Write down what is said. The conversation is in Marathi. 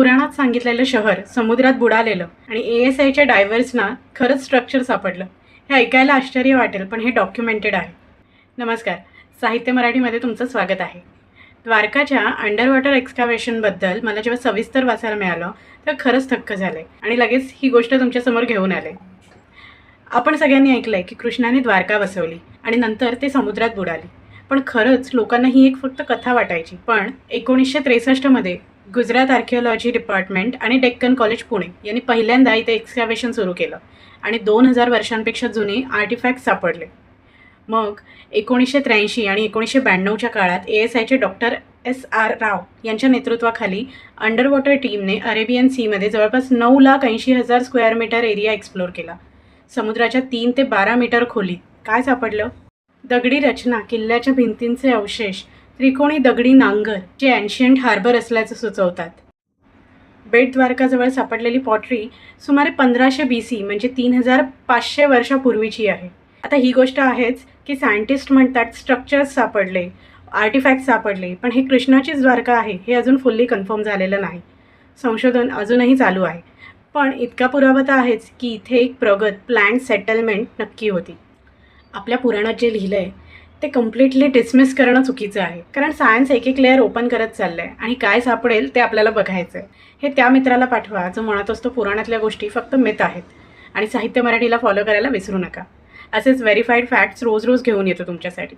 पुराणात सांगितलेलं शहर समुद्रात बुडालेलं आणि ASIच्या डायव्हर्सना खरंच स्ट्रक्चर सापडलं. हे ऐकायला आश्चर्य वाटेल, पण हे डॉक्युमेंटेड आहे. नमस्कार, साहित्य मराठीमध्ये तुमचं स्वागत आहे. द्वारकाच्या अंडर वॉटर एक्स्काव्हेशनबद्दल मला जेव्हा सविस्तर वाचायला मिळालं तेव्हा खरंच थक्क झाले आणि लगेच ही गोष्ट तुमच्यासमोर घेऊन आले. आपण सगळ्यांनी ऐकलं आहे की कृष्णाने द्वारका बसवली आणि नंतर ते समुद्रात बुडाली. पण खरंच लोकांना ही एक फक्त कथा वाटायची. पण 1963मध्ये गुजरात आर्किओलॉजी डिपार्टमेंट आणि डेक्कन कॉलेज पुणे यांनी पहिल्यांदा इथे एक्स्कॅव्हेशन सुरू केलं आणि 2000 वर्षांपेक्षा जुने आर्टिफॅक्ट सापडले. मग 1983 आणि 1992च्या काळात ASIचे डॉक्टर SR राव यांच्या नेतृत्वाखाली अंडर वॉटर टीमने अरेबियन सीमध्ये जवळपास 9,80,000 स्क्वेअर मीटर एरिया एक्सप्लोर केला. समुद्राच्या 3 ते 12 मीटर खोलीत काय सापडलं? दगडी रचना, किल्ल्याच्या भिंतींचे अवशेष, त्रिकोणी दगडी नांगर जे एन्शियंट हार्बर असल्याचं सुचवतात. बेट द्वारकाजवळ सापडलेली पॉटरी सुमारे 1500 BC म्हणजे 3500 वर्षापूर्वीची आहे. आता ही गोष्ट आहेच की सायंटिस्ट म्हणतात स्ट्रक्चर्स सापडले, आर्टिफॅक्ट सापडले, पण हे कृष्णाचीच द्वारका आहे हे अजून फुल्ली कन्फर्म झालेलं नाही. संशोधन अजूनही चालू आहे. पण इतका पुरावा तर आहेच की इथे एक प्रगत प्लॅन्ड सेटलमेंट नक्की होती. आपल्या पुराणात जे लिहिलं आहे ते कम्प्लिटली डिसमिस करणं चुकीचं आहे, कारण सायन्स एक एक लेअर ओपन करत चाललं आहे आणि काय सापडेल ते आपल्याला बघायचं आहे. हे त्या मित्राला पाठवा जो म्हणत असतो पुराणातल्या गोष्टी फक्त मिथ आहेत. आणि साहित्य मराठीला फॉलो करायला विसरू नका. असेच व्हेरीफाईड फॅक्ट्स रोज रोज घेऊन येतो तुमच्यासाठी.